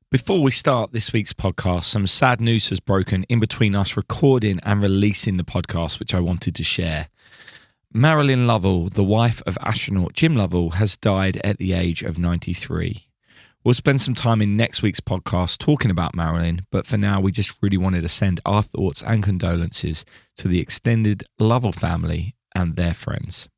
Before we start this week's podcast, some sad news has broken in between us recording and releasing the podcast, which I wanted to share. Marilyn Lovell, the wife of astronaut Jim Lovell, has died at the age of 93. We'll spend some time in next week's podcast talking about Marilyn, but for now we just really wanted to send our thoughts and condolences to the extended Lovell family and their friends.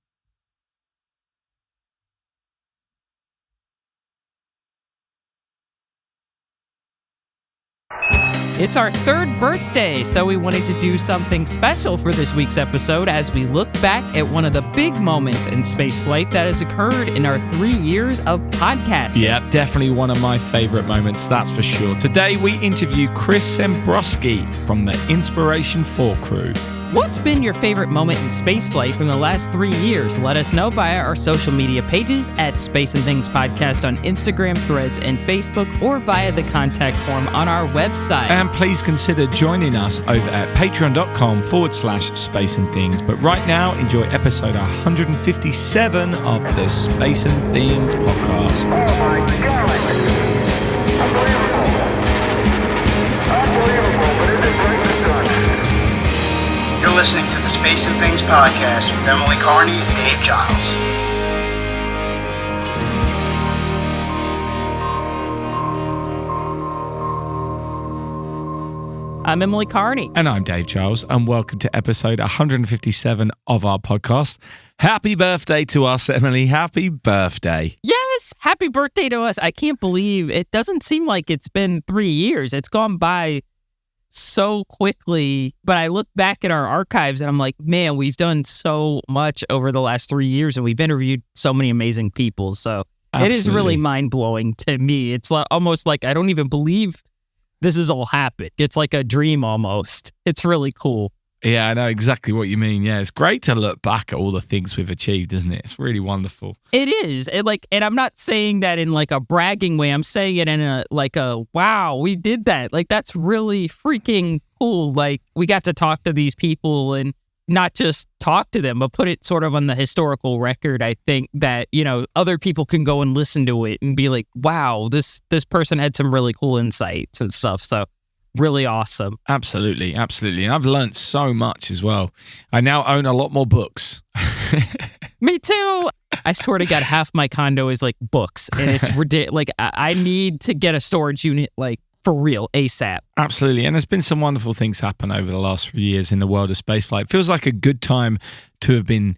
It's our third birthday, so we wanted to do something special for this week's episode as we look back at one of the big moments in spaceflight that has occurred in our 3 years of podcasting. Yeah, definitely one of my favorite moments, that's for sure. Today we interview Chris Sembroski from the Inspiration4 crew. What's been your favorite moment in spaceflight from the last 3 years? Let us know via our social media pages at Space and Things Podcast on Instagram, Threads, and Facebook, or via the contact form on our website. And please consider joining us over at patreon.com/Space and Things. But right now, enjoy episode 157 of the Space and Things podcast. Oh my God! Unbelievable, but it is right this time. You're listening to the Space and Things podcast with Emily Carney and Dave Giles. I'm Emily Carney. And I'm Dave Giles, and welcome to episode 157 of our podcast. Happy birthday to us, Emily. Happy birthday. Yes, happy birthday to us. I can't believe it doesn't seem like it's been 3 years. It's gone by so quickly, but I look back at our archives and I'm like, man, we've done so much over the last 3 years and we've interviewed so many amazing people. So It is really mind-blowing to me. It's almost like I don't even believe this has all happened. It's like a dream almost. It's really cool. Yeah, I know exactly what you mean. Yeah, it's great to look back at all the things we've achieved, isn't it? It's really wonderful. It is. And I'm not saying that in like a bragging way. I'm saying it in a wow, we did that. Like, that's really freaking cool. Like, we got to talk to these people and not just talk to them, but put it sort of on the historical record. I think that, other people can go and listen to it and be like, wow, this person had some really cool insights and stuff. So really awesome. Absolutely. And I've learned so much as well. I now own a lot more books. Me too. I swear to God, half my condo is like books, and it's ridiculous. Like, I need to get a storage unit, like, for real, ASAP. Absolutely. And there's been some wonderful things happen over the last few years in the world of spaceflight. It feels like a good time to have been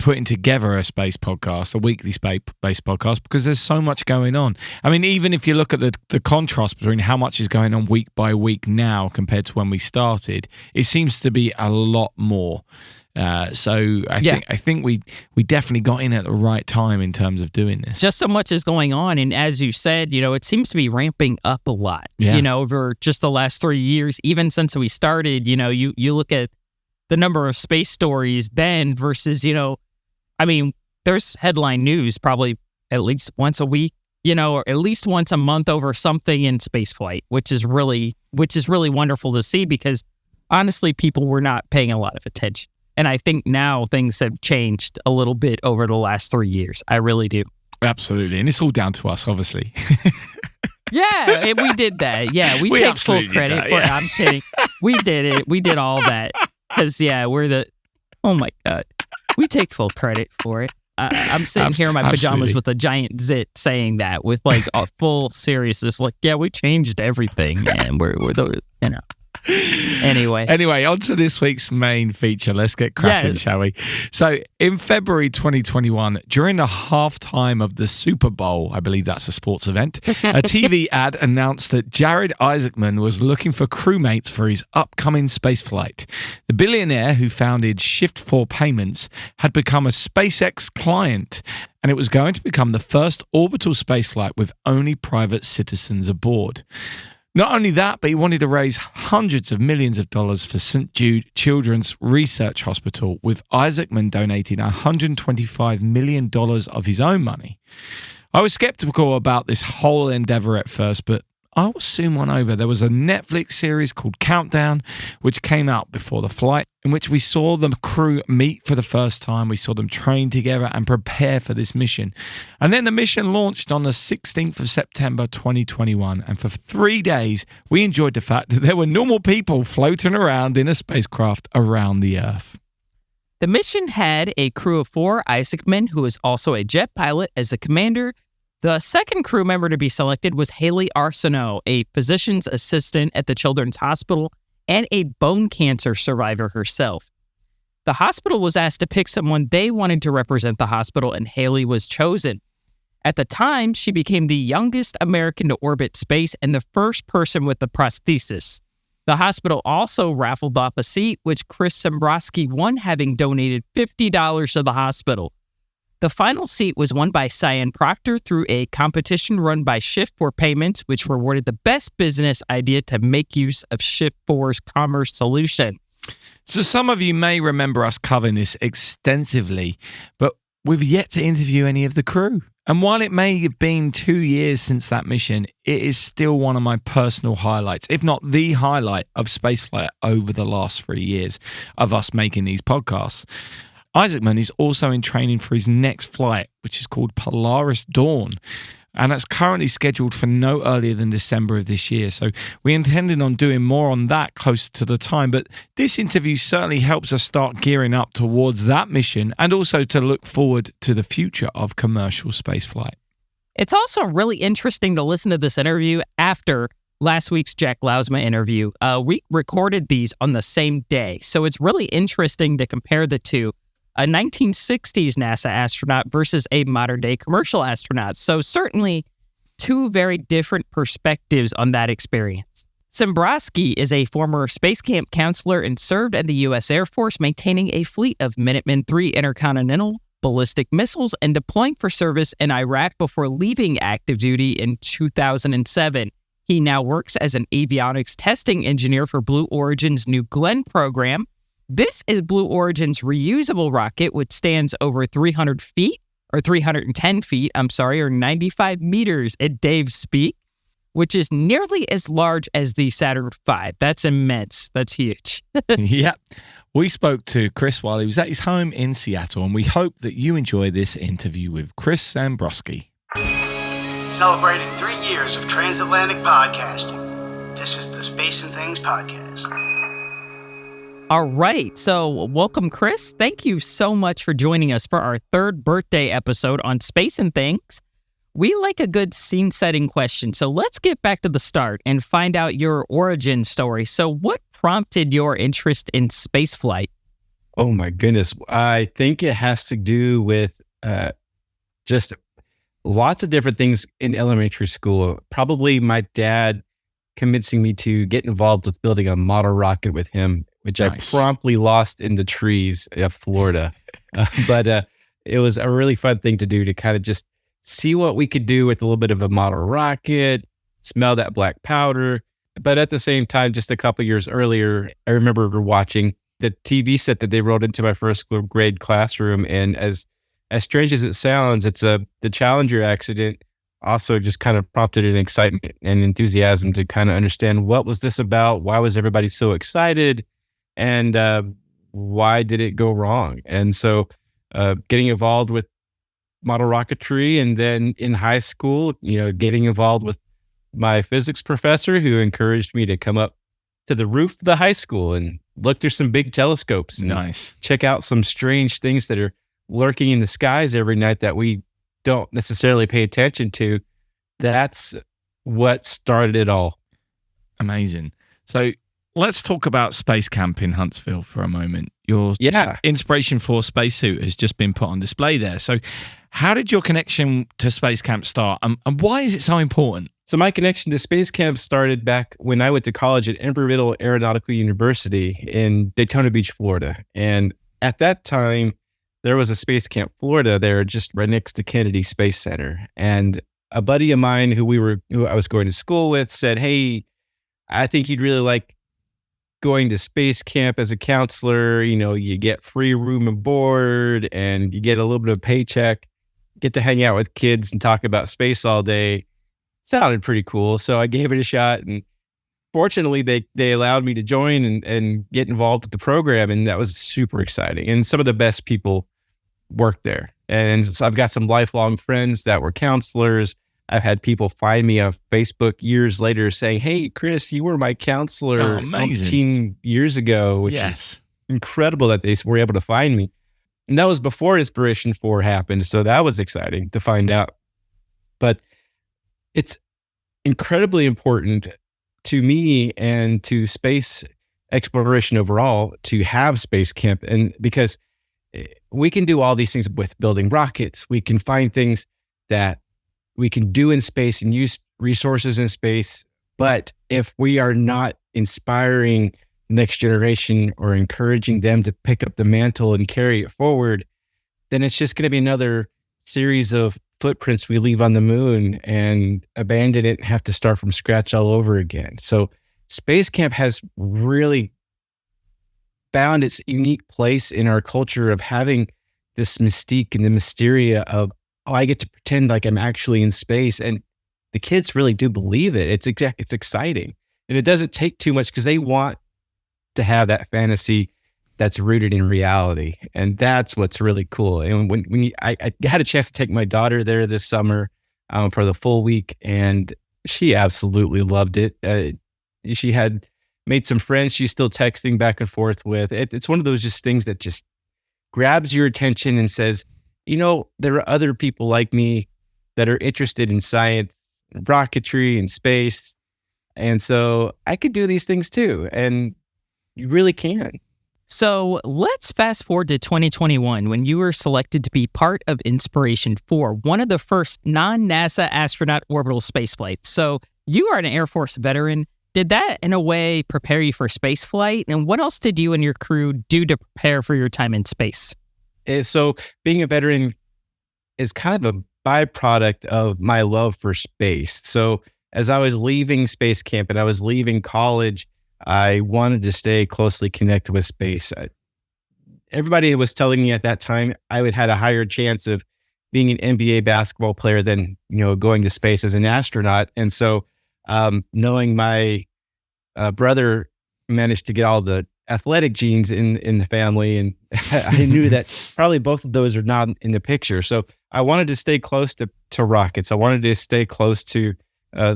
putting together a space podcast, a weekly space podcast, because there's so much going on. I mean, even if you look at the contrast between how much is going on week by week now compared to when we started, it seems to be a lot more. So I think we definitely got in at the right time in terms of doing this. Just so much is going on, and as you said, it seems to be ramping up a lot. Yeah. Over just the last 3 years, even since we started. You look at the number of space stories then versus there's headline news probably at least once a week, or at least once a month over something in spaceflight, which is really wonderful to see, because honestly, people were not paying a lot of attention. And I think now things have changed a little bit over the last 3 years. I really do. Absolutely. And it's all down to us, obviously. Yeah, we did that. Yeah, we take full credit for it. I'm kidding. We did it. We did all that. Because, oh my God. We take full credit for it. I'm sitting here in my pajamas with a giant zit saying that with like a full seriousness. Like, yeah, we changed everything, and we're the. Anyway, on to this week's main feature. Let's get cracking, shall we? So, in February 2021, during the halftime of the Super Bowl, I believe that's a sports event, a TV ad announced that Jared Isaacman was looking for crewmates for his upcoming spaceflight. The billionaire who founded Shift4 Payments had become a SpaceX client, and it was going to become the first orbital spaceflight with only private citizens aboard. Not only that, but he wanted to raise hundreds of millions of dollars for St. Jude Children's Research Hospital, with Isaacman donating $125 million of his own money. I was skeptical about this whole endeavor at first, but I will soon one over. There was a Netflix series called Countdown, which came out before the flight, in which we saw the crew meet for the first time. We saw them train together and prepare for this mission. And then the mission launched on the 16th of September 2021. And for 3 days, we enjoyed the fact that there were normal people floating around in a spacecraft around the Earth. The mission had a crew of 4, Isaacman, who is also a jet pilot, as the commander. The second crew member to be selected was Haley Arsenault, a physician's assistant at the Children's Hospital and a bone cancer survivor herself. The hospital was asked to pick someone they wanted to represent the hospital, and Haley was chosen. At the time, she became the youngest American to orbit space and the first person with a prosthesis. The hospital also raffled off a seat, which Chris Sembroski won, having donated $50 to the hospital. The final seat was won by Cyan Proctor through a competition run by Shift4 Payments, which rewarded the best business idea to make use of Shift4's commerce solution. So some of you may remember us covering this extensively, but we've yet to interview any of the crew. And while it may have been 2 years since that mission, it is still one of my personal highlights, if not the highlight of spaceflight over the last 3 years of us making these podcasts. Isaacman is also in training for his next flight, which is called Polaris Dawn, and that's currently scheduled for no earlier than December of this year. So we intended on doing more on that closer to the time, but this interview certainly helps us start gearing up towards that mission and also to look forward to the future of commercial spaceflight. It's also really interesting to listen to this interview after last week's Jack Lausma interview. We recorded these on the same day, so it's really interesting to compare the two. A 1960s NASA astronaut versus a modern-day commercial astronaut. So certainly two very different perspectives on that experience. Sembroski is a former Space Camp counselor and served in the U.S. Air Force, maintaining a fleet of Minuteman III intercontinental ballistic missiles and deploying for service in Iraq before leaving active duty in 2007. He now works as an avionics testing engineer for Blue Origin's New Glenn program. This is Blue Origin's reusable rocket, which stands over 310 feet, or 95 meters at Dave's speak, which is nearly as large as the Saturn V. That's immense. That's huge. Yep. We spoke to Chris while he was at his home in Seattle, and we hope that you enjoy this interview with Chris Sembroski. Celebrating 3 years of transatlantic podcasting. This is the Space and Things Podcast. All right. So welcome, Chris. Thank you so much for joining us for our 3rd birthday episode on Space and Things. We like a good scene-setting question, so let's get back to the start and find out your origin story. So what prompted your interest in spaceflight? Oh, my goodness. I think it has to do with just lots of different things in elementary school. Probably my dad convincing me to get involved with building a model rocket with him, which Nice. I promptly lost in the trees of Florida. But it was a really fun thing to do, to kind of just see what we could do with a little bit of a model rocket, smell that black powder. But at the same time, just a couple years earlier, I remember watching the TV set that they rolled into my first grade classroom. And as strange as it sounds, it's the Challenger accident also just kind of prompted an excitement and enthusiasm to kind of understand what was this about? Why was everybody so excited? And why did it go wrong? And so getting involved with model rocketry, and then in high school, getting involved with my physics professor, who encouraged me to come up to the roof of the high school and look through some big telescopes and Nice. check out some strange things that are lurking in the skies every night that we don't necessarily pay attention to. That's what started it all. Amazing. So let's talk about Space Camp in Huntsville for a moment. Your Inspiration4 spacesuit has just been put on display there. So how did your connection to Space Camp start, and why is it so important? So my connection to Space Camp started back when I went to college at Embry-Riddle Aeronautical University in Daytona Beach, Florida. And at that time, there was a Space Camp Florida there just right next to Kennedy Space Center. And a buddy of mine who I was going to school with said, "Hey, I think you'd really like going to Space Camp as a counselor. You get free room and board, and you get a little bit of paycheck, get to hang out with kids and talk about space all day. sounded pretty cool. So I gave it a shot, and fortunately they allowed me to join and get involved with the program. And that was super exciting. And some of the best people worked there. And so I've got some lifelong friends that were counselors. I've had people find me on Facebook years later saying, "Hey, Chris, you were my counselor 18 years ago," which is incredible that they were able to find me. And that was before Inspiration4 happened. So that was exciting to find out. But it's incredibly important to me and to space exploration overall to have space camp. And because we can do all these things with building rockets, we can find things that we can do in space and use resources in space. But if we are not inspiring next generation or encouraging them to pick up the mantle and carry it forward, then it's just going to be another series of footprints we leave on the moon and abandon it and have to start from scratch all over again. So Space Camp has really found its unique place in our culture of having this mystique and the mysteria of, oh, I get to pretend like I'm actually in space. And the kids really do believe it. It's exciting. And it doesn't take too much because they want to have that fantasy that's rooted in reality. And that's what's really cool. And I had a chance to take my daughter there this summer for the full week, and she absolutely loved it. She had made some friends she's still texting back and forth with. It's one of those just things that just grabs your attention and says, you know, there are other people like me that are interested in science, rocketry, and space. And so I could do these things too. And you really can. So let's fast forward to 2021 when you were selected to be part of Inspiration4, one of the first non-NASA astronaut orbital space flights. So you are an Air Force veteran. Did that, in a way, prepare you for space flight? And what else did you and your crew do to prepare for your time in space? So being a veteran is kind of a byproduct of my love for space. So as I was leaving space camp and I was leaving college, I wanted to stay closely connected with space. Everybody was telling me at that time I would had a higher chance of being an NBA basketball player than, going to space as an astronaut. And so knowing my brother managed to get all the athletic genes in the family, and I knew that probably both of those are not in the picture. So I wanted to stay close to rockets. I wanted to stay close to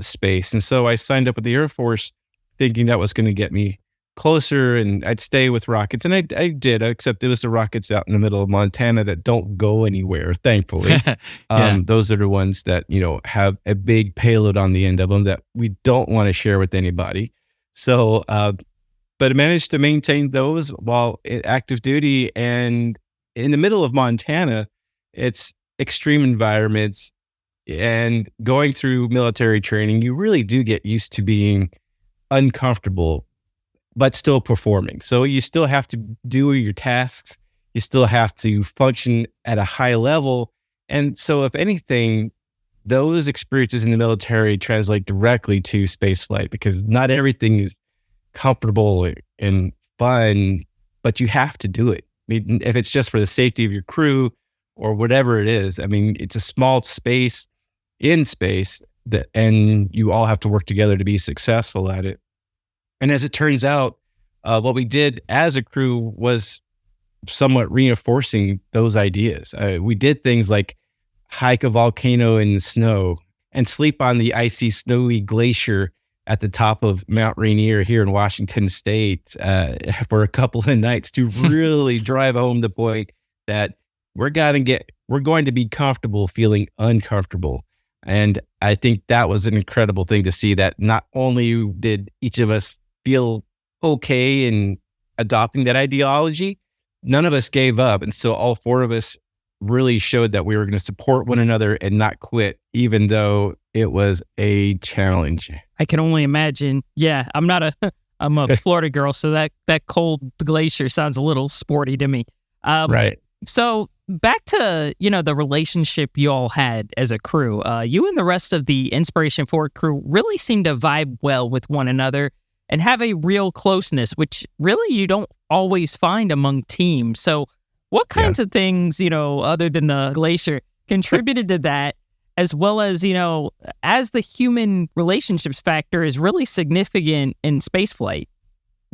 space. And so I signed up with the Air Force thinking that was going to get me closer and I'd stay with rockets. And I did, except it was the rockets out in the middle of Montana that don't go anywhere, thankfully. Those are the ones that, have a big payload on the end of them that we don't want to share with anybody. So, but I managed to maintain those while in active duty. And in the middle of Montana, it's extreme environments, and going through military training, you really do get used to being uncomfortable, but still performing. So you still have to do your tasks. You still have to function at a high level. And so if anything, those experiences in the military translate directly to spaceflight, because not everything is comfortable and fun, but you have to do it. I mean, if it's just for the safety of your crew or whatever it is, I mean, it's a small space in space and you all have to work together to be successful at it. And as it turns out, what we did as a crew was somewhat reinforcing those ideas. We did things like hike a volcano in the snow and sleep on the icy, snowy glacier at the top of Mount Rainier here in Washington State for a couple of nights to really drive home the point that we're going to be comfortable feeling uncomfortable. And I think that was an incredible thing to see, that not only did each of us feel okay in adopting that ideology, none of us gave up. And so all four of us really showed that we were going to support one another and not quit, even though it was a challenge. I can only imagine. Yeah, I'm a Florida girl, so that cold glacier sounds a little sporty to me. Right. So back to, the relationship you all had as a crew. You and the rest of the Inspiration4 crew really seem to vibe well with one another and have a real closeness, which really you don't always find among teams. So what kinds of things, other than the glacier, contributed to that? as well as, as the human relationships factor is really significant in spaceflight.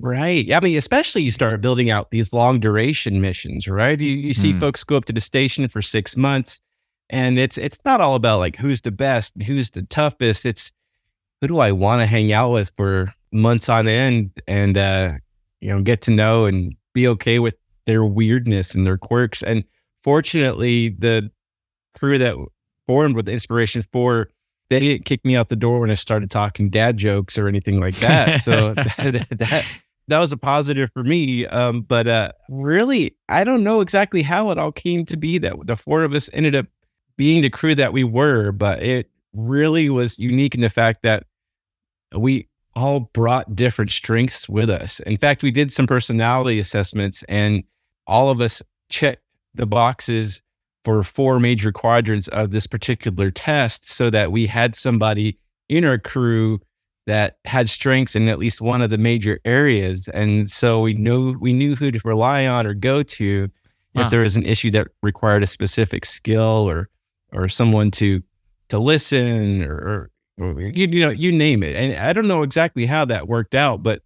Right. I mean, especially you start building out these long duration missions, right? You see folks go up to the station for 6 months, and it's not all about like who's the best, who's the toughest. It's who do I want to hang out with for months on end and, get to know and be okay with their weirdness and their quirks. And fortunately, the crew that formed with Inspiration4, they didn't kick me out the door when I started talking dad jokes or anything like that. So that was a positive for me. But really, I don't know exactly how it all came to be that the four of us ended up being the crew that we were, but it really was unique in the fact that we all brought different strengths with us. In fact, we did some personality assessments, and all of us checked the boxes for 4 major quadrants of this particular test so that we had somebody in our crew that had strengths in at least one of the major areas. And so we knew who to rely on or go to if there was an issue that required a specific skill or someone to listen or you name it. And I don't know exactly how that worked out, but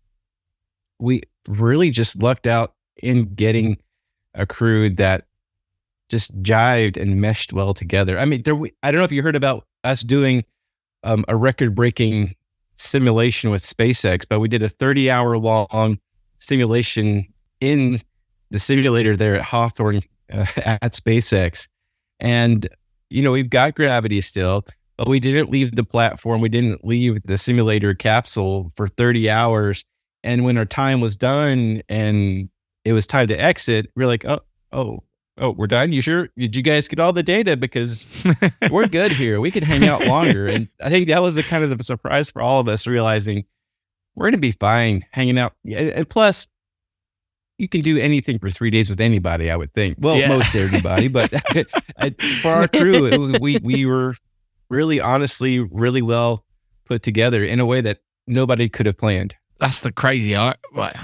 we really just lucked out in getting a crew that just jived and meshed well together. I mean, I don't know if you heard about us doing a record-breaking simulation with SpaceX, but we did a 30-hour-long simulation in the simulator there at Hawthorne at SpaceX. And, we've got gravity still, but we didn't leave the platform. We didn't leave the simulator capsule for 30 hours. And when our time was done and it was time to exit, we're like, oh, we're done? You sure? Did you guys get all the data? Because we're good here. We could hang out longer. And I think that was the kind of the surprise for all of us, realizing we're going to be fine hanging out. And plus, you can do anything for 3 days with anybody, I would think. Well, most everybody, but for our crew, we were really, honestly, really well put together in a way that nobody could have planned. That's the crazy, I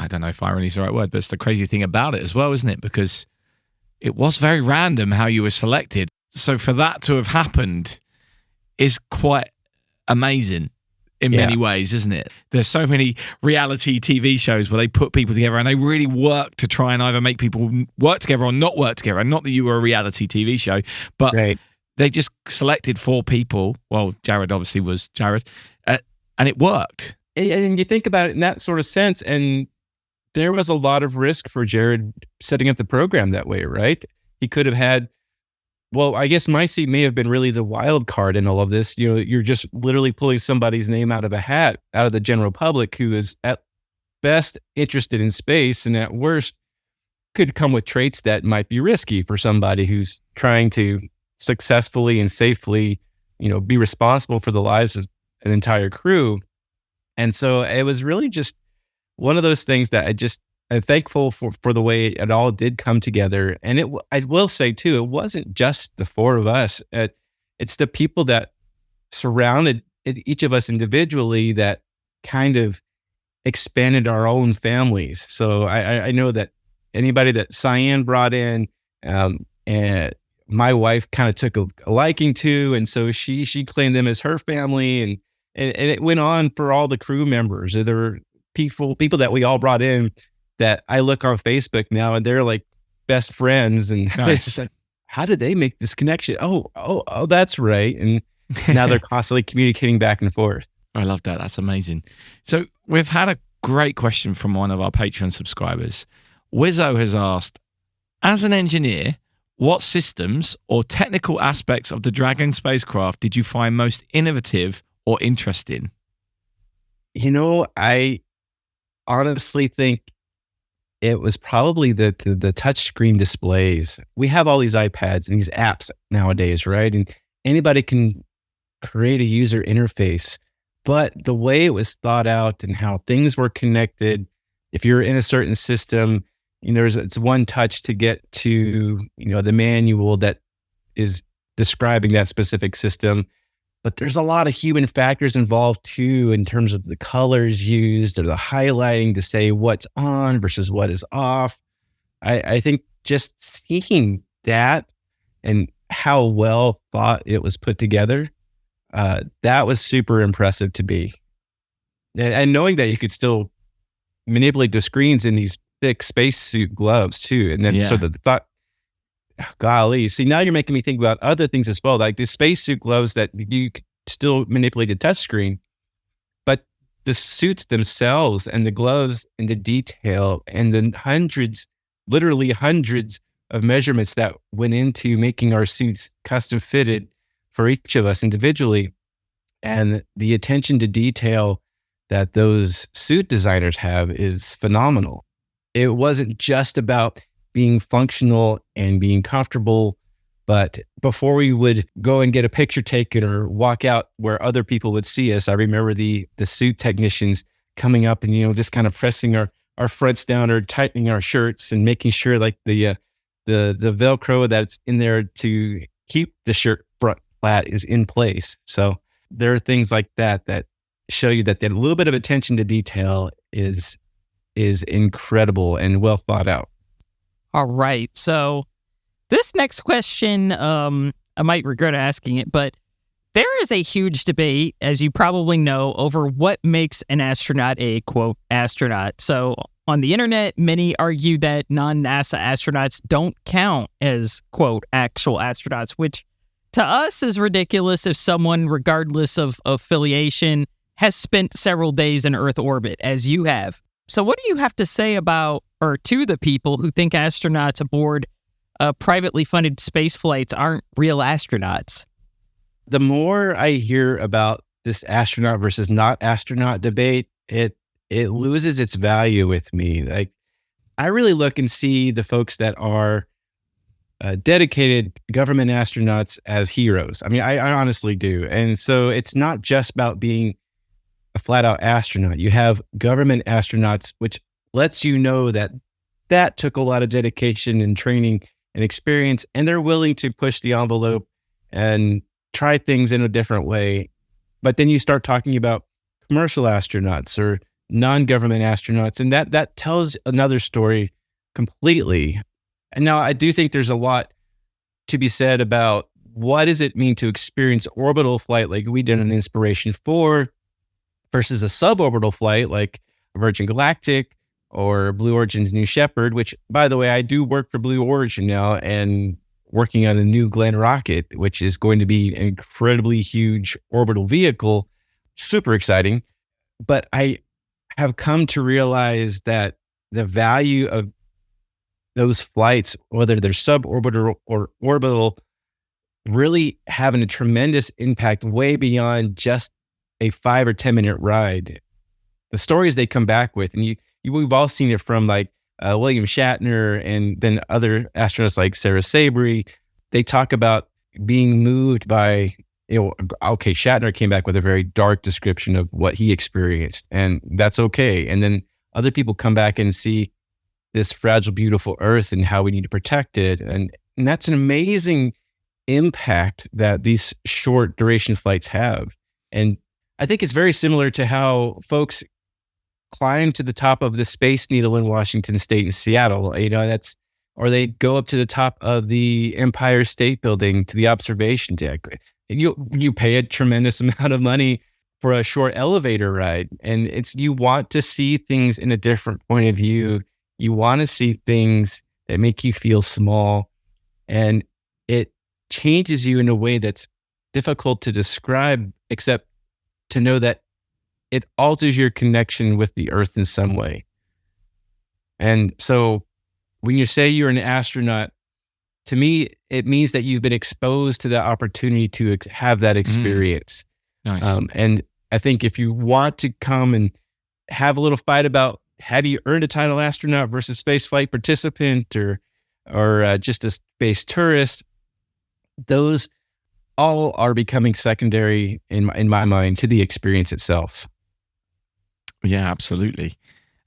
don't know if irony is the right word, but it's the crazy thing about it as well, isn't it? Because it was very random how you were selected. So for that to have happened is quite amazing in many ways, isn't it? There's so many reality TV shows where they put people together and they really work to try and either make people work together or not work together. And not that you were a reality TV show, but they just selected 4 people. Well, Jared obviously was Jared, and it worked. And you think about it in that sort of sense, and there was a lot of risk for Jared setting up the program that way, right? He could have had, well, I guess my seat may have been really the wild card in all of this. You're just literally pulling somebody's name out of a hat, out of the general public, who is at best interested in space and at worst could come with traits that might be risky for somebody who's trying to successfully and safely, be responsible for the lives of an entire crew. And so it was really just one of those things that I'm thankful for the way it all did come together. And I will say too, it wasn't just the 4 of us. It's the people that surrounded each of us individually that kind of expanded our own families. So I know that anybody that Cyan brought in, and my wife kind of took a liking to, and so she claimed them as her family, and it went on for all the crew members. There were people that we all brought in that I look on Facebook now and they're like best friends. And Nice. Like, how did they make this connection? Oh, that's right. And now they're constantly communicating back and forth. I love that. That's amazing. So we've had a great question from one of our Patreon subscribers. Wizzo has asked, as an engineer, what systems or technical aspects of the Dragon spacecraft did you find most innovative or interesting? I honestly think it was probably the touchscreen displays. We have all these iPads and these apps nowadays, right? And anybody can create a user interface, but the way it was thought out and how things were connected, if you're in a certain system, it's one touch to get to, the manual that is describing that specific system. But there's a lot of human factors involved too, in terms of the colors used or the highlighting to say what's on versus what is off. I think just seeing that and how well thought it was put together, that was super impressive to me. And knowing that you could still manipulate the screens in these thick spacesuit gloves too. And then so the thought, golly, see, now you're making me think about other things as well, like the spacesuit gloves that you could still manipulate the touchscreen, but the suits themselves and the gloves and the detail and the literally hundreds of measurements that went into making our suits custom fitted for each of us individually, and the attention to detail that those suit designers have is phenomenal. It wasn't just about being functional and being comfortable, but before we would go and get a picture taken or walk out where other people would see us, I remember the suit technicians coming up and, just kind of pressing our fronts down or tightening our shirts and making sure like the Velcro that's in there to keep the shirt front flat is in place. So there are things like that show you that little bit of attention to detail is incredible and well thought out. All right. So this next question, I might regret asking it, but there is a huge debate, as you probably know, over what makes an astronaut a, quote, astronaut. So on the internet, many argue that non-NASA astronauts don't count as, quote, actual astronauts, which to us is ridiculous if someone, regardless of affiliation, has spent several days in Earth orbit, as you have. So what do you have to say about, or to the people who think astronauts aboard privately funded space flights aren't real astronauts? The more I hear about this astronaut versus not astronaut debate, it loses its value with me. Like, I really look and see the folks that are dedicated government astronauts as heroes. I mean, I honestly do. And so it's not just about being a flat out astronaut. You have government astronauts, which lets you know that took a lot of dedication and training and experience, and they're willing to push the envelope and try things in a different way. But then you start talking about commercial astronauts or non-government astronauts, and that tells another story completely. And now I do think there's a lot to be said about what does it mean to experience orbital flight like we did in Inspiration4 versus a suborbital flight like Virgin Galactic or Blue Origin's New Shepard, which, by the way, I do work for Blue Origin now and working on a new Glenn rocket, which is going to be an incredibly huge orbital vehicle. Super exciting. But I have come to realize that the value of those flights, whether they're suborbital or orbital, really having a tremendous impact way beyond just a 5 or 10 minute ride. The stories they come back with, and we've all seen it from like William Shatner and then other astronauts like Sarah Sabry. They talk about being moved by, Shatner came back with a very dark description of what he experienced, and that's okay. And then other people come back and see this fragile, beautiful Earth and how we need to protect it. And that's an amazing impact that these short duration flights have. And I think it's very similar to how folks climb to the top of the Space Needle in Washington State and Seattle. Or they go up to the top of the Empire State Building to the observation deck. You pay a tremendous amount of money for a short elevator ride, and you want to see things in a different point of view. You want to see things that make you feel small, and it changes you in a way that's difficult to describe, except to know that it alters your connection with the Earth in some way. And so when you say you're an astronaut, to me, it means that you've been exposed to the opportunity to have that experience. Nice. And I think if you want to come and have a little fight about how do you earn a title astronaut versus spaceflight participant or just a space tourist, those all are becoming secondary in my mind to the experience itself. Yeah, absolutely.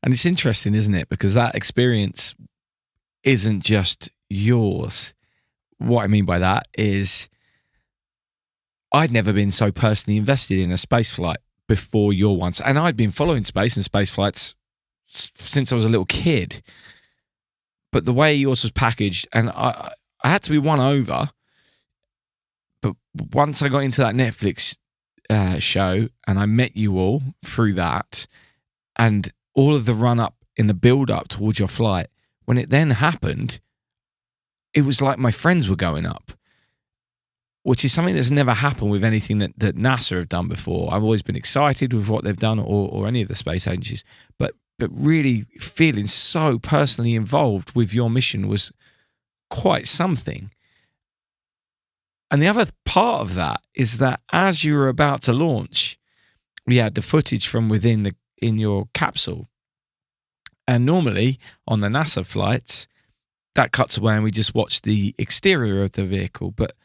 And it's interesting, isn't it? Because that experience isn't just yours. What I mean by that is I'd never been so personally invested in a space flight before your ones. And I'd been following space and space flights since I was a little kid. But the way yours was packaged, and I had to be won over but once I got into that Netflix show and I met you all through that, and all of the run up in the build up towards your flight, when it then happened, it was like my friends were going up, which is something that's never happened with anything that NASA have done before. I've always been excited with what they've done, or any of the space agencies, but really feeling so personally involved with your mission was quite something. And the other part of that is that as you were about to launch, we had the footage from within in your capsule. And normally on the NASA flights, that cuts away and we just watch the exterior of the vehicle. But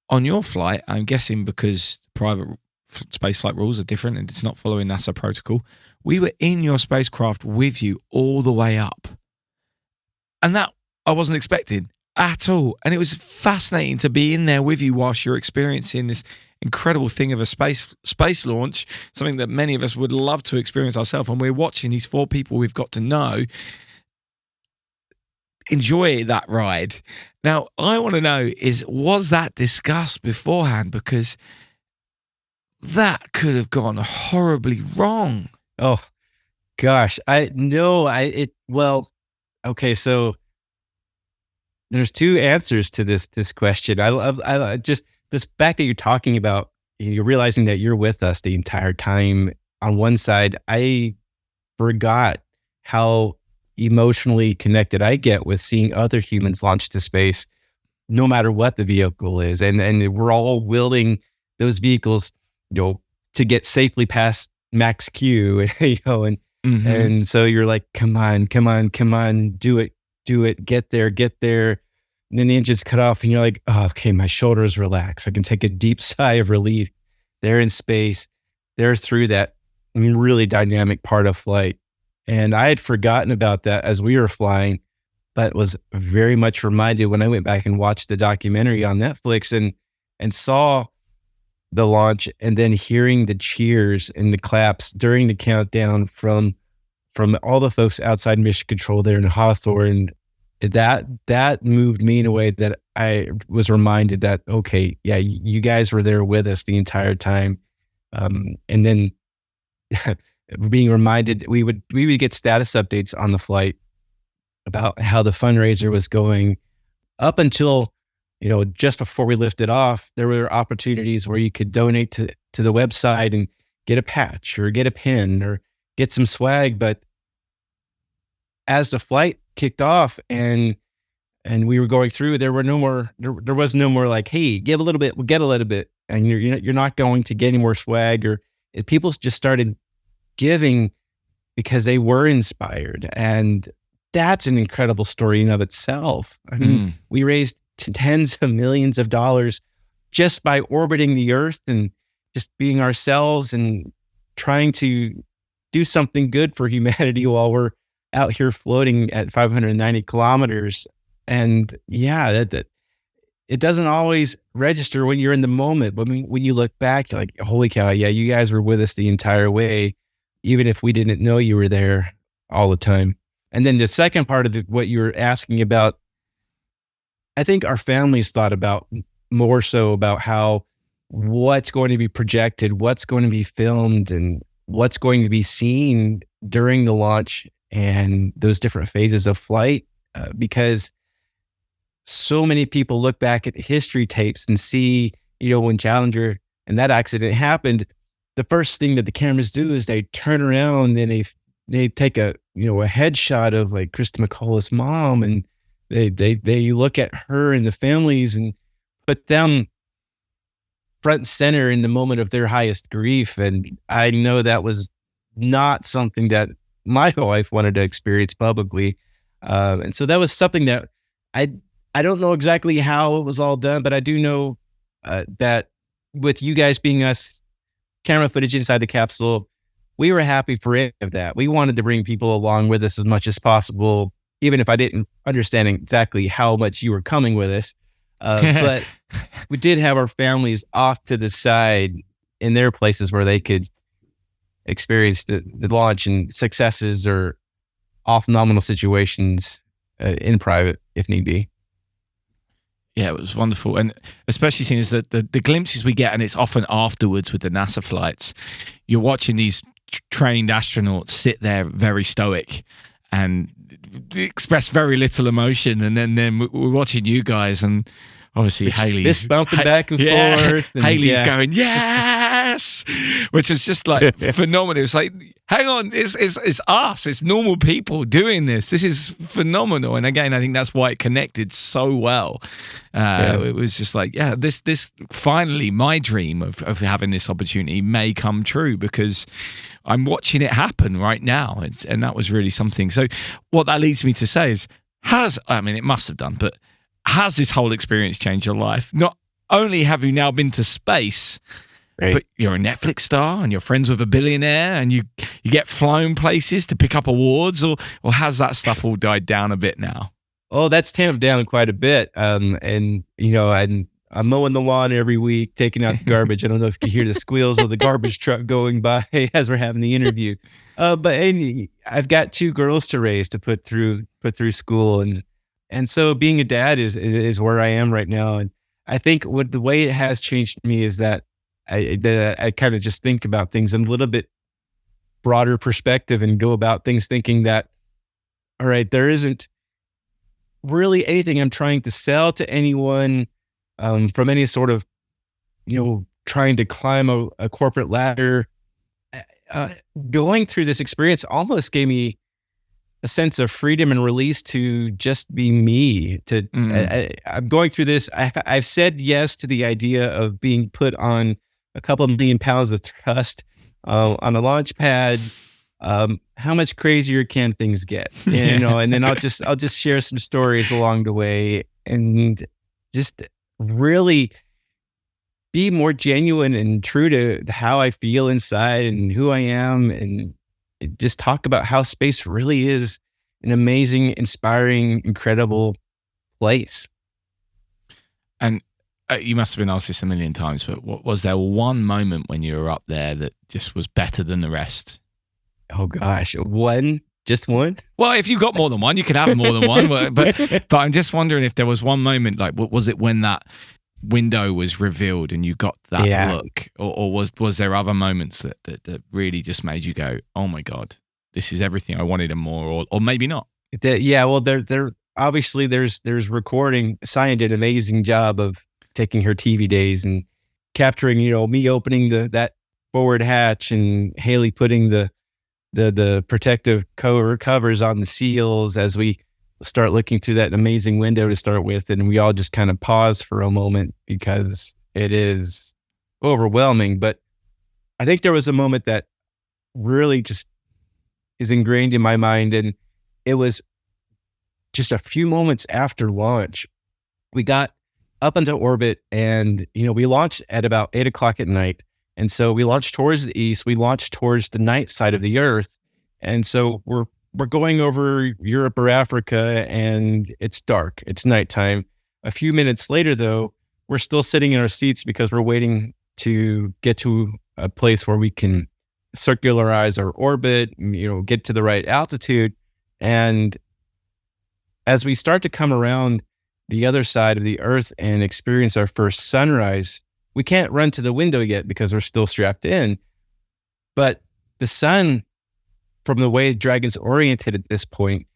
on your flight, I'm guessing because private spaceflight rules are different and it's not following NASA protocol, we were in your spacecraft with you all the way up. And that I wasn't expecting at all. And it was fascinating to be in there with you whilst you're experiencing this incredible thing of a space launch, something that many of us would love to experience ourselves. And we're watching these 4 people we've got to know enjoy that ride. Now, I want to know was that discussed beforehand? Because that could have gone horribly wrong. Oh, gosh. Well, okay. So there's 2 answers to this question. I just this fact that you're talking about, you're realizing that you're with us the entire time. On one side, I forgot how emotionally connected I get with seeing other humans launch to space, no matter what the vehicle is. And we're all wielding those vehicles, to get safely past max Q, and and so you're like, come on, do it, get there. And then the engine's cut off and you're like, oh, okay, my shoulders relax. I can take a deep sigh of relief. They're in space. They're through that really dynamic part of flight. And I had forgotten about that as we were flying, but was very much reminded when I went back and watched the documentary on Netflix and saw the launch, and then hearing the cheers and the claps during the countdown from all the folks outside Mission Control there in Hawthorne. That moved me in a way that I was reminded that, okay, yeah, you guys were there with us the entire time. And then being reminded, we would get status updates on the flight about how the fundraiser was going up until, just before we lifted off. There were opportunities where you could donate to the website and get a patch or get a pin or get some swag. But as the flight kicked off and we were going through, there was no more like, hey, give a little bit, we'll get a little bit, and you're not going to get any more swag. Or people just started giving because they were inspired, and that's an incredible story in of itself. I mean, we raised tens of millions of dollars just by orbiting the Earth and just being ourselves and trying to do something good for humanity while we're out here floating at 590 kilometers. And yeah, that it doesn't always register when you're in the moment. But when you look back, you're like, holy cow, yeah, you guys were with us the entire way, even if we didn't know you were there all the time. And then the second part of what you were asking about, I think our families thought about more so about what's going to be projected, what's going to be filmed, and what's going to be seen during the launch and those different phases of flight, because so many people look back at history tapes and see, when Challenger and that accident happened, the first thing that the cameras do is they turn around and they take a headshot of like Krista McCullough's mom, and they look at her and the families and put them front and center in the moment of their highest grief. And I know that was not something that my wife wanted to experience publicly. And so that was something that I don't know exactly how it was all done, but I do know that with you guys being us, camera footage inside the capsule, we were happy for any of that. We wanted to bring people along with us as much as possible, even if I didn't understand exactly how much you were coming with us. But we did have our families off to the side in their places where they could experience the launch and successes or off nominal situations in private if need be. Yeah, it was wonderful. And especially seeing as the glimpses we get, and it's often afterwards with the NASA flights, you're watching these trained astronauts sit there very stoic and express very little emotion. And then we're watching you guys, and obviously Haley's fist bumping back and forth. And Haley's going, yes, which is just like phenomenal. It's like, hang on, it's us, it's normal people doing this. This is phenomenal. And again, I think that's why it connected so well. It was just like, yeah, this finally, my dream of having this opportunity may come true, because I'm watching it happen right now. And that was really something. So what that leads me to say is, it must have done, but has this whole experience changed your life? Not only have you now been to space, right, but you're a Netflix star and you're friends with a billionaire and you get flown places to pick up awards, or has that stuff all died down a bit now? Oh, that's tamped down quite a bit. And I'm mowing the lawn every week, taking out the garbage. I don't know if you can hear the squeals of the garbage truck going by as we're having the interview. But I've got 2 girls to raise, to put through school, and so being a dad is where I am right now. And I think the way it has changed me is that I kind of just think about things in a little bit broader perspective, and go about things thinking that, all right, there isn't really anything I'm trying to sell to anyone, from any sort of, trying to climb a corporate ladder. Going through this experience almost gave me a sense of freedom and release to just be me. I'm going through this. I've said yes to the idea of being put on a couple of million pounds of thrust on a launch pad. How much crazier can things get? And then I'll just share some stories along the way, and just really be more genuine and true to how I feel inside and who I am, and just talk about how space really is an amazing, inspiring, incredible place. And you must have been asked this a million times, but was there one moment when you were up there that just was better than the rest? Oh gosh, just one? Well, if you got more than one, you could have more than one. But I'm just wondering if there was one moment, like, was it when that window was revealed and you got that look, or was there other moments that really just made you go, oh my God, this is everything I wanted and more, or maybe not? Well, there obviously there's recording. Cyan did an amazing job of taking her TV days and capturing, me opening that forward hatch, and Haley putting the protective covers on the seals as we start looking through that amazing window to start with. And we all just kind of pause for a moment because it is overwhelming. But I think there was a moment that really just is ingrained in my mind. And it was just a few moments after launch. We got up into orbit, and, we launched at about 8:00 at night. And so we launched towards the east. We launched towards the night side of the Earth. And so we're going over Europe or Africa, and it's dark. It's nighttime. A few minutes later, though, we're still sitting in our seats because we're waiting to get to a place where we can circularize our orbit, get to the right altitude. And as we start to come around the other side of the Earth and experience our first sunrise, we can't run to the window yet because we're still strapped in. But the sun, from the way Dragon's oriented at this point,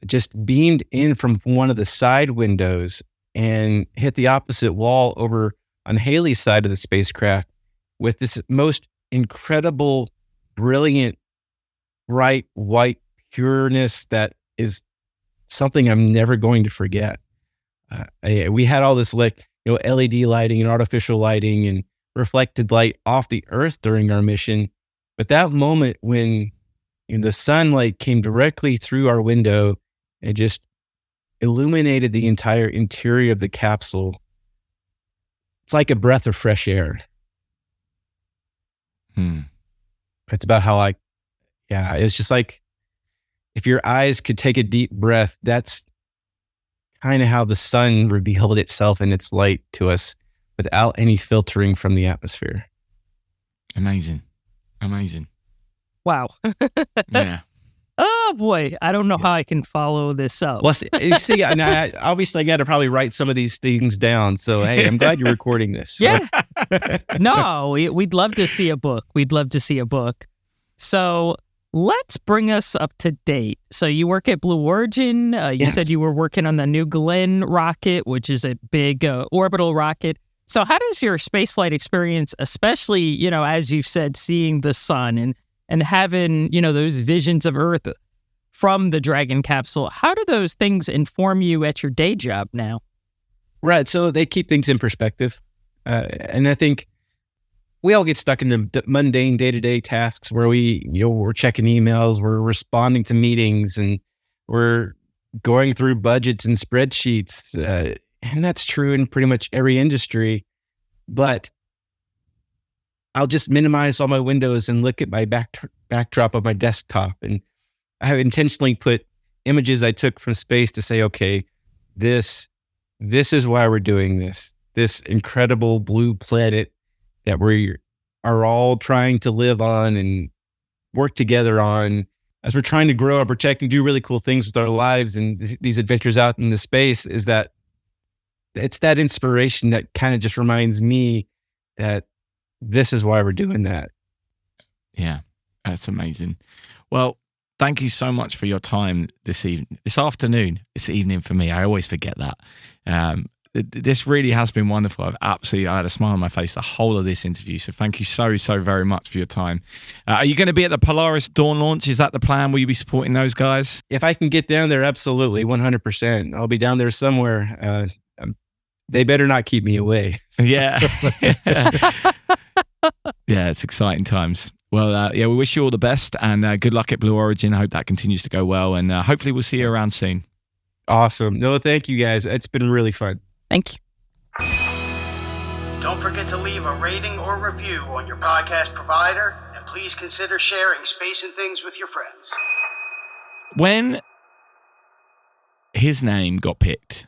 just beamed in from one of the side windows and hit the opposite wall over on Haley's side of the spacecraft with this most incredible, brilliant, bright white pureness that is something I'm never going to forget. We had all this LED lighting and artificial lighting and reflected light off the Earth during our mission. But that moment when the sunlight came directly through our window and just illuminated the entire interior of the capsule, it's like a breath of fresh air. It's about how it's just like, if your eyes could take a deep breath, that's kind of how the sun revealed itself in its light to us without any filtering from the atmosphere. Amazing. Wow. Yeah. Oh, oh boy, I don't know how I can follow this up. Well, you see, and obviously I got to probably write some of these things down. So, hey, I'm glad you're recording this. So. Yeah. No, we'd love to see a book. We'd love to see a book. So let's bring us up to date. So you work at Blue Origin. You said you were working on the New Glenn rocket, which is a big orbital rocket. So how does your spaceflight experience, especially, you know, as you've said, seeing the sun and having, you know, those visions of Earth from the Dragon capsule, how do those things inform you at your day job now? Right. So they keep things in perspective. And I think we all get stuck in the mundane day-to-day tasks where we're checking emails, we're responding to meetings, and we're going through budgets and spreadsheets. And that's true in pretty much every industry. But I'll just minimize all my windows and look at my backdrop of my desktop. And I have intentionally put images I took from space to say, okay, this is why we're doing this incredible blue planet that we are all trying to live on and work together on as we're trying to grow and protect and do really cool things with our lives and these adventures out in the space. Is that it's that inspiration that kind of just reminds me that this is why we're doing that. Yeah, that's amazing. Well, thank you so much for your time this afternoon. It's evening for me. I always forget that. This really has been wonderful. I had a smile on my face the whole of this interview. So thank you so very much for your time. Are you going to be at the Polaris Dawn launch? Is that the plan? Will you be supporting those guys? If I can get down there, absolutely, 100%. I'll be down there somewhere. They better not keep me away. Yeah. Yeah, it's exciting times. Well, we wish you all the best and good luck at Blue Origin. I hope that continues to go well. And hopefully we'll see you around soon. Awesome. No, thank you guys. It's been really fun. Thank you. Don't forget to leave a rating or review on your podcast provider, and please consider sharing Space and Things with your friends. When his name got picked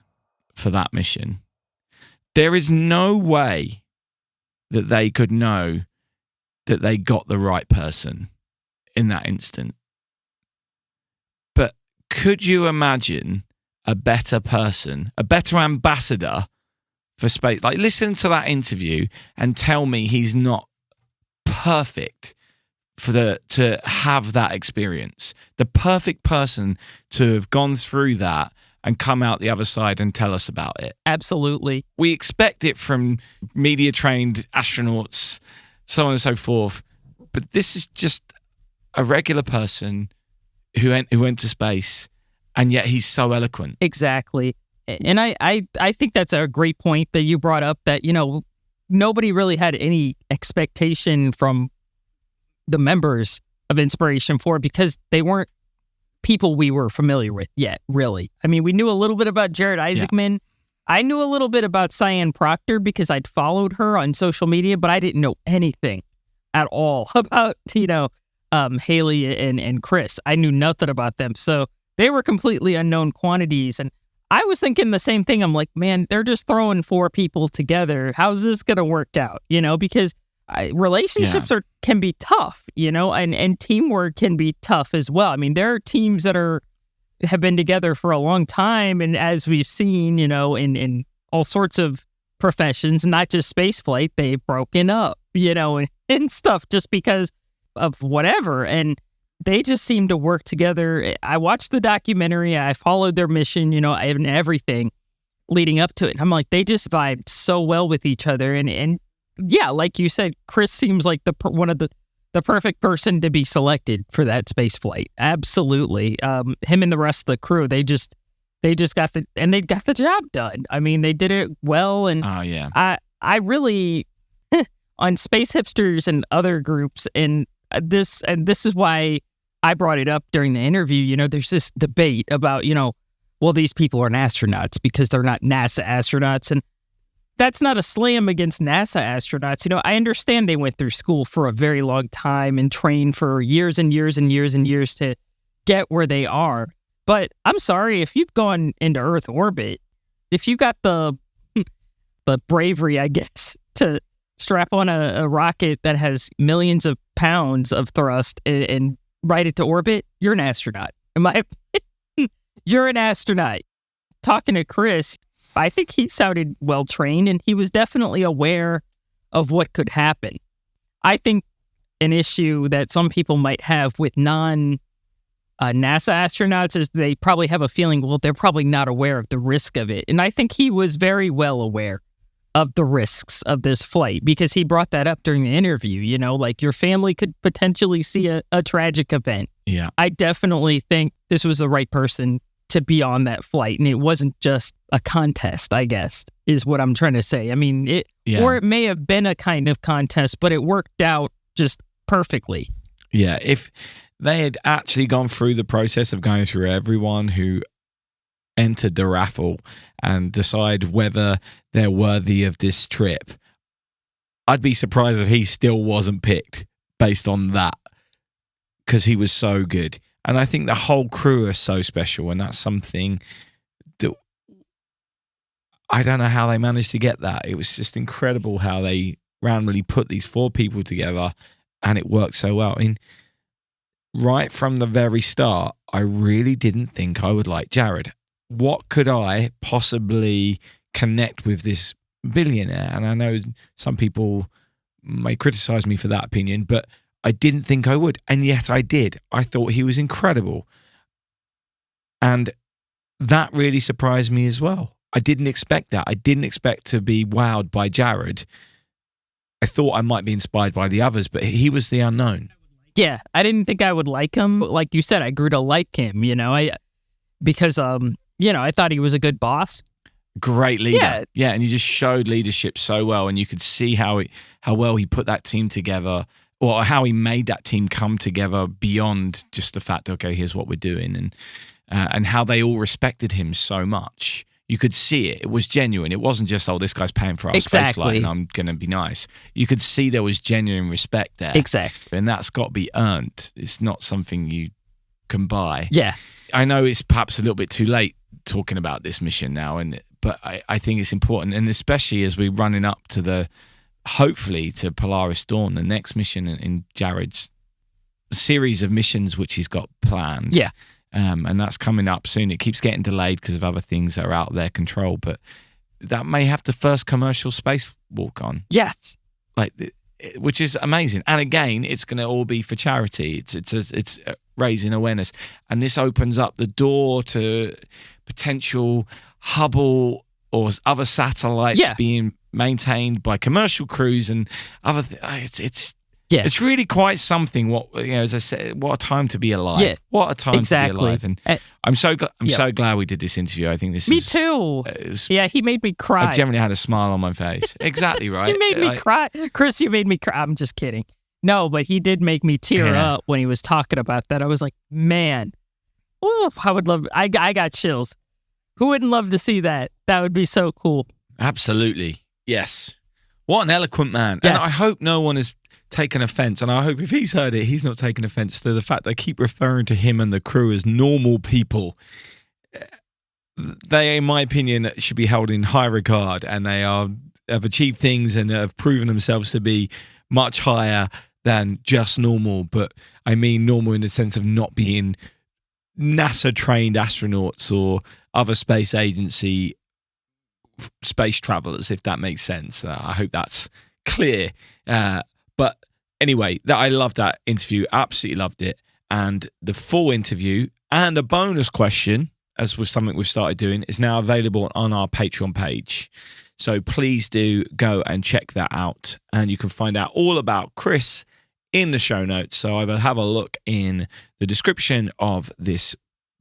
for that mission, there is no way that they could know that they got the right person in that instant. But could you imagine a better person, a better ambassador for space? Like, listen to that interview and tell me he's not perfect to have that experience. The perfect person to have gone through that and come out the other side and tell us about it. Absolutely. We expect it from media-trained astronauts, so on and so forth. But this is just a regular person who went to space, and yet he's so eloquent. Exactly. And I think that's a great point that you brought up, that, you know, nobody really had any expectation from the members of Inspiration4 because they weren't people we were familiar with yet, really. I mean, we knew a little bit about Jared Isaacman. Yeah. I knew a little bit about Cyan Proctor because I'd followed her on social media, but I didn't know anything at all about, you know, Haley and Chris. I knew nothing about them. So they were completely unknown quantities. And I was thinking the same thing. I'm like, man, they're just throwing 4 people together. How's this going to work out? You know, because relationships can be tough, you know, and teamwork can be tough as well. I mean, there are teams that have been together for a long time, and as we've seen, you know, in all sorts of professions, not just spaceflight, they've broken up, you know, and stuff just because of whatever. And they just seem to work together. I watched the documentary. I followed their mission, you know, and everything leading up to it. And I'm like, they just vibed so well with each other. And yeah, like you said, Chris seems like one of the perfect person to be selected for that space flight. Absolutely. Him and the rest of the crew, they just got they got the job done. I mean, they did it well. And I really on Space Hipsters and other groups, and this is why I brought it up during the interview. You know, there's this debate about, you know, well, these people aren't astronauts because they're not NASA astronauts, and that's not a slam against NASA astronauts. You know, I understand they went through school for a very long time and trained for years and years and years and years to get where they are. But I'm sorry, if you've gone into Earth orbit, if you got the bravery, I guess, to strap on a rocket that has millions of pounds of thrust and ride it to orbit, you're an astronaut. In my opinion, you're an astronaut. Talking to Chris, I think he sounded well-trained, and he was definitely aware of what could happen. I think an issue that some people might have with NASA astronauts is they probably have a feeling, well, they're probably not aware of the risk of it. And I think he was very well aware of the risks of this flight because he brought that up during the interview, like your family could potentially see a tragic event. Yeah. I definitely think this was the right person to be on that flight. And it wasn't just a contest, I guess, is what I'm trying to say. I mean, or it may have been a kind of contest, but it worked out just perfectly. Yeah. If they had actually gone through the process of going through everyone who entered the raffle and decide whether they're worthy of this trip, I'd be surprised if he still wasn't picked based on that because he was so good. And I think the whole crew are so special, and that's something that I don't know how they managed to get that. It was just incredible how they randomly put these 4 people together and it worked so well. I mean, right from the very start, I really didn't think I would like Jared. What could I possibly connect with this billionaire? And I know some people may criticize me for that opinion, but I didn't think I would. And yet I did. I thought he was incredible. And that really surprised me as well. I didn't expect that. I didn't expect to be wowed by Jared. I thought I might be inspired by the others, but he was the unknown. Yeah, I didn't think I would like him. Like you said, I grew to like him, because I thought he was a good boss. Great leader. Yeah, and he just showed leadership so well, and you could see how well he put that team together, or how he made that team come together beyond just the fact, okay, here's what we're doing, and how they all respected him so much. You could see it. It was genuine. It wasn't just, this guy's paying for our space flight and I'm going to be nice. You could see there was genuine respect there. Exactly. And that's got to be earned. It's not something you can buy. Yeah. I know it's perhaps a little bit too late talking about this mission now, but I think it's important, and especially as we're running up to hopefully to Polaris Dawn, the next mission in Jared's series of missions which he's got planned. Yeah. And that's coming up soon. It keeps getting delayed because of other things that are out of their control, but that may have the first commercial spacewalk on. Yes. Which is amazing. And again, it's going to all be for charity. It's raising awareness. And this opens up the door to potential Hubble or other satellites being maintained by commercial crews and other It's really quite something. As I said, what a time to be alive. Yeah, what a time to be alive. And I'm so glad we did this interview. I think Me too. He made me cry. I generally had a smile on my face. Exactly right. You made me cry. Chris, you made me cry. I'm just kidding. No, but he did make me tear up when he was talking about that. I was like, man, I would love, I got chills. Who wouldn't love to see that? That would be so cool. Absolutely. Yes. What an eloquent man. Yes. And I hope no one is taken offense, and I hope if he's heard it, he's not taken offense to the fact I keep referring to him and the crew as normal people. They, in my opinion, should be held in high regard, and they have achieved things and have proven themselves to be much higher than just normal. But I mean normal in the sense of not being NASA-trained astronauts or other space agency space travelers, if that makes sense. I hope that's clear. But anyway, I loved that interview. Absolutely loved it. And the full interview and a bonus question, as was something we've started doing, is now available on our Patreon page. So please do go and check that out. And you can find out all about Chris in the show notes. So I will have a look in the description of this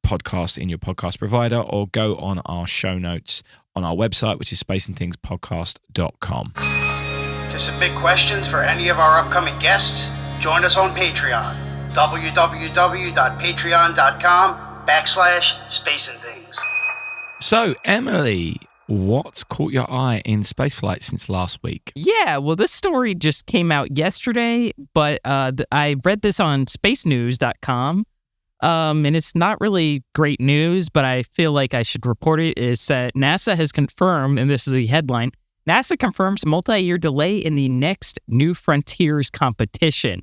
podcast in your podcast provider, or go on our show notes on our website, which is spaceandthingspodcast.com. To submit questions for any of our upcoming guests, join us on Patreon, www.patreon.com/spaceandthings. So, Emily, what's caught your eye in spaceflight since last week? Yeah, well, this story just came out yesterday, but I read this on spacenews.com, and it's not really great news, but I feel like I should report it. It's NASA has confirmed, and this is the headline, NASA confirms multi-year delay in the next New Frontiers competition.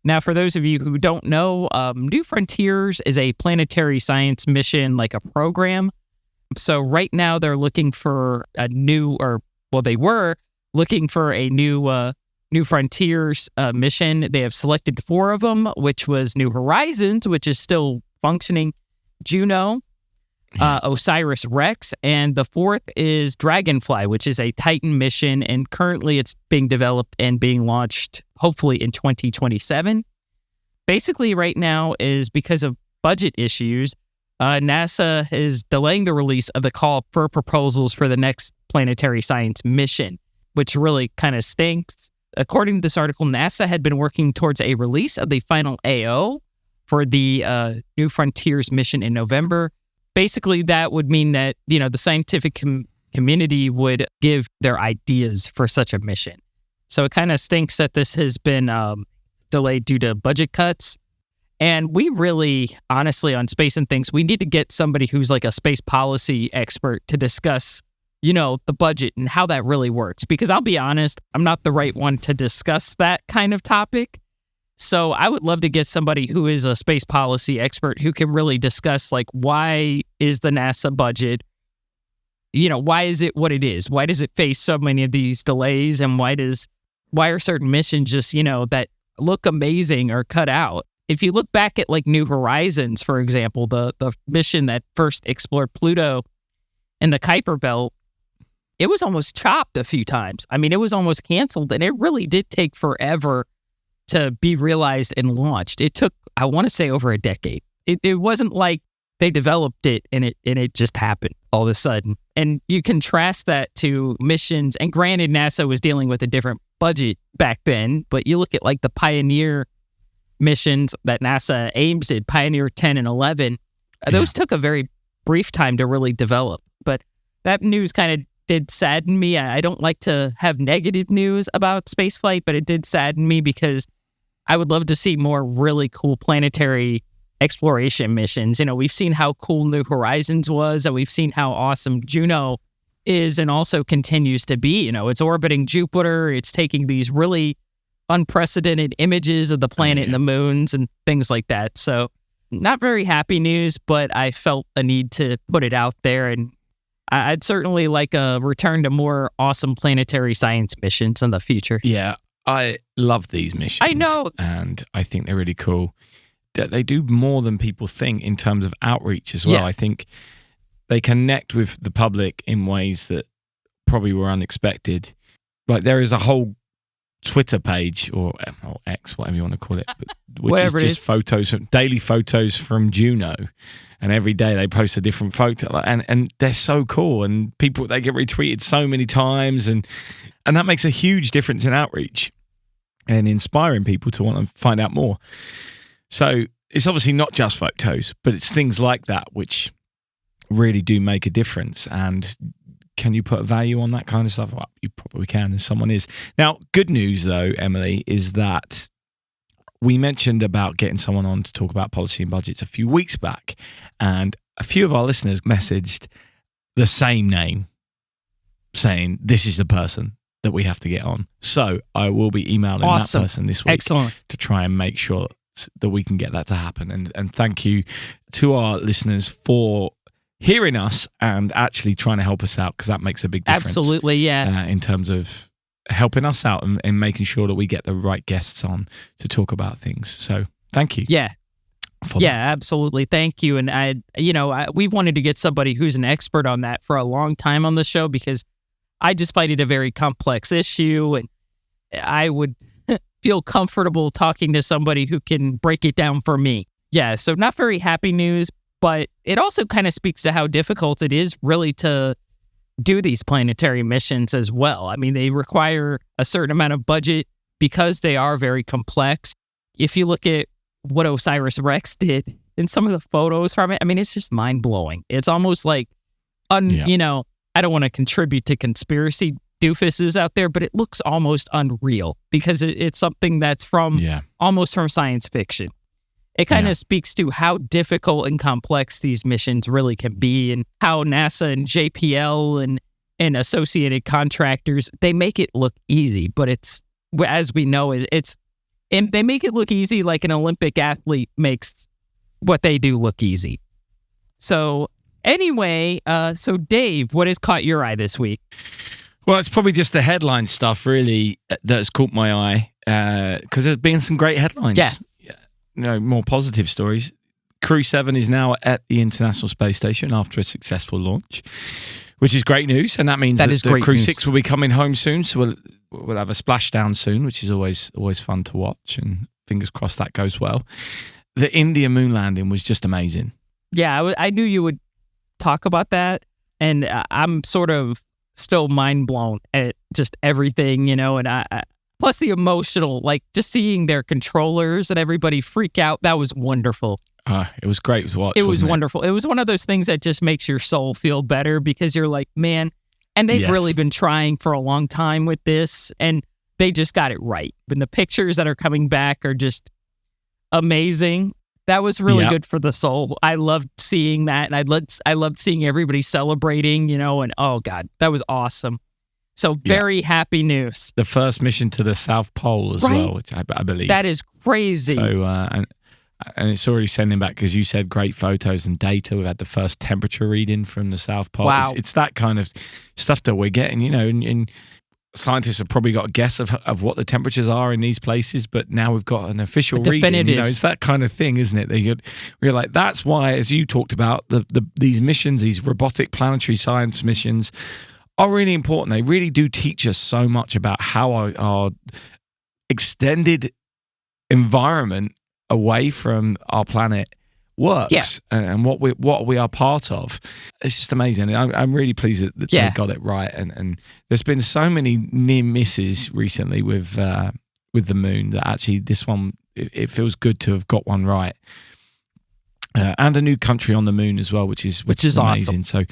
Now, for those of you who don't know, New Frontiers is a planetary science mission, like a program. So right now they're looking for a new, they were looking for a new New Frontiers mission. They have selected 4 of them, which was New Horizons, which is still functioning, Juno, OSIRIS-REx, and the 4th is Dragonfly, which is a Titan mission, and currently it's being developed and being launched hopefully in 2027. Basically right now is because of budget issues, NASA is delaying the release of the call for proposals for the next planetary science mission, which really kind of stinks. According to this article, NASA had been working towards a release of the final AO for the New Frontiers mission in November. Basically, that would mean that, the scientific community would give their ideas for such a mission. So it kind of stinks that this has been delayed due to budget cuts. And we really, honestly, on Space and Things, we need to get somebody who's like a space policy expert to discuss, the budget and how that really works. Because I'll be honest, I'm not the right one to discuss that kind of topic. So I would love to get somebody who is a space policy expert who can really discuss, like, why is the NASA budget, why is it what it is? Why does it face so many of these delays? And why are certain missions just, that look amazing or cut out? If you look back at like New Horizons, for example, the mission that first explored Pluto and the Kuiper Belt, it was almost chopped a few times. I mean, it was almost canceled, and it really did take forever to be realized and launched. It took, I want to say, over a decade. It wasn't like they developed it and it just happened all of a sudden. And you contrast that to missions, and granted, NASA was dealing with a different budget back then, but you look at like the Pioneer missions that NASA aims at, Pioneer 10 and 11, those took a very brief time to really develop. But that news kind of did sadden me. I don't like to have negative news about spaceflight, but it did sadden me because I would love to see more really cool planetary exploration missions. We've seen how cool New Horizons was, and we've seen how awesome Juno is and also continues to be. It's orbiting Jupiter. It's taking these really unprecedented images of the planet and the moons and things like that. So not very happy news, but I felt a need to put it out there. And I'd certainly like a return to more awesome planetary science missions in the future. Yeah, I love these missions. I know. And I think they're really cool. They do more than people think in terms of outreach as well. Yeah. I think they connect with the public in ways that probably were unexpected. Like there is a whole Twitter page or X, whatever you want to call it, which is just photos, daily photos from Juno, and every day they post a different photo, and they're so cool, and they get retweeted so many times, and that makes a huge difference in outreach and inspiring people to want to find out more. So it's obviously not just photos, but it's things like that which really do make a difference. And can you put a value on that kind of stuff? Well, you probably can, as someone is. Now, good news, though, Emily, is that we mentioned about getting someone on to talk about policy and budgets a few weeks back, and a few of our listeners messaged the same name saying, this is the person that we have to get on. So I will be emailing that person this week. Excellent. To try and make sure that we can get that to happen. And thank you to our listeners for hearing us and actually trying to help us out, because that makes a big difference. Absolutely, yeah. In terms of helping us out and making sure that we get the right guests on to talk about things. So thank you. Yeah. That. Absolutely. Thank you. And we've wanted to get somebody who's an expert on that for a long time on the show, because I just find it a very complex issue, and I would feel comfortable talking to somebody who can break it down for me. Yeah. So not very happy news, but it also kind of speaks to how difficult it is really to do these planetary missions as well. I mean, they require a certain amount of budget because they are very complex. If you look at what OSIRIS-REx did in some of the photos from it, I mean, it's just mind-blowing. It's almost like, I don't want to contribute to conspiracy doofuses out there, but it looks almost unreal because it's something that's almost from science fiction. It kind of speaks to how difficult and complex these missions really can be, and how NASA and JPL and associated contractors, they make it look easy, but it's, as we know, it's And they make it look easy like an Olympic athlete makes what they do look easy. So anyway, so Dave, what has caught your eye this week? Well, it's probably just the headline stuff, really, that's caught my eye, because there's been some great headlines. Yes. More positive stories. Crew 7 is now at the International Space Station after a successful launch, which is great news, and that means that Crew 6 will be coming home soon, so we'll have a splashdown soon, which is always fun to watch, and fingers crossed that goes well. The India moon landing was just amazing. Yeah, I knew you would talk about that, and I'm sort of still mind blown at just everything, and I plus the emotional, like just seeing their controllers and everybody freak out. That was wonderful. It was great to watch. It was wonderful. It was one of those things that just makes your soul feel better because you're like, man, and they've really been trying for a long time with this, and they just got it right. And the pictures that are coming back are just amazing. That was really good for the soul. I loved seeing that, and I loved seeing everybody celebrating, and oh God, that was awesome. So very happy news. The first mission to the South Pole as well, which I believe. That is crazy. So, and it's already sending back, because you said great photos and data. We've had the first temperature reading from the South Pole. Wow. It's that kind of stuff that we're getting, and scientists have probably got a guess of what the temperatures are in these places, but now we've got an official reading. It's that kind of thing, isn't it? We're like, that's why, as you talked about, these missions, these robotic planetary science missions, are really important. They really do teach us so much about how our extended environment away from our planet works and what we are part of. It's just amazing. I'm really pleased that they got it right. And there's been so many near misses recently with the moon that actually this one, it feels good to have got one right. And a new country on the moon as well, which is amazing. Awesome. So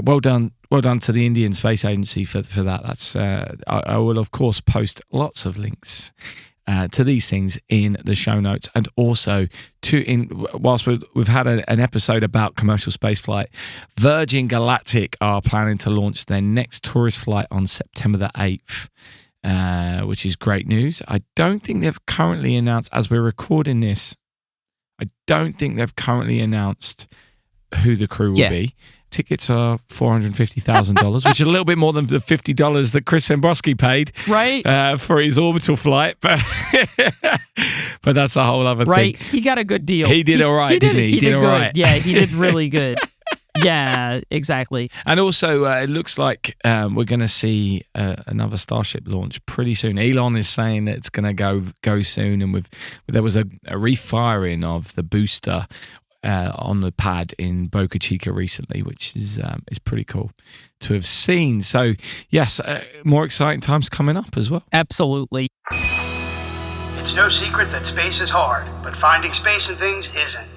well done to the Indian Space Agency for that. That's I will of course post lots of links to these things in the show notes, and also whilst we've had an episode about commercial spaceflight, Virgin Galactic are planning to launch their next tourist flight on September the 8th, which is great news. I don't think they've currently announced, as we're recording this, I don't think they've currently announced who the crew will be. Tickets are $450,000, which is a little bit more than the $50 that Chris Sembroski paid for his orbital flight. But that's a whole other thing. He got a good deal. He did all right, didn't he? He did all good. right. Yeah, he did really good. Yeah, exactly. And also, it looks like we're going to see another Starship launch pretty soon. Elon is saying that it's going to go soon, and there was a refiring of the booster on the pad in Boca Chica recently, which is pretty cool to have seen. So yes, more exciting times coming up as well. Absolutely. It's no secret that space is hard, but finding space and things isn't.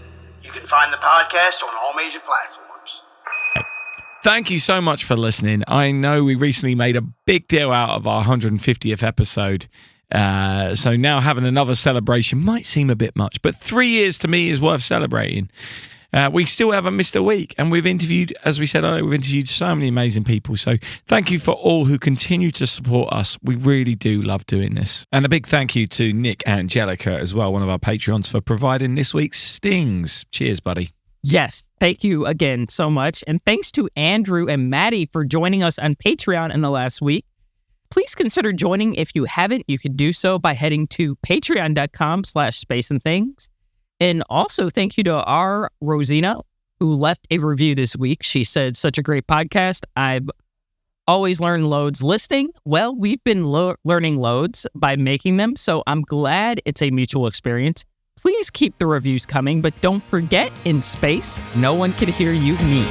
You can find the podcast on all major platforms. Thank you so much for listening. I know we recently made a big deal out of our 150th episode. So now having another celebration might seem a bit much, but 3 years to me is worth celebrating. We still haven't missed a week, and we've interviewed, as we said earlier, we've interviewed so many amazing people. So thank you for all who continue to support us. We really do love doing this. And a big thank you to Nick Angelica as well, one of our Patreons, for providing this week's stings. Cheers, buddy. Yes, thank you again so much. And thanks to Andrew and Maddie for joining us on Patreon in the last week. Please consider joining if you haven't. You can do so by heading to patreon.com/spaceandthings. And also thank you to our Rosina, who left a review this week. She said, such a great podcast. I've always learned loads listening. Well, we've been learning loads by making them, so I'm glad it's a mutual experience. Please keep the reviews coming, but don't forget, in space, no one can hear you me.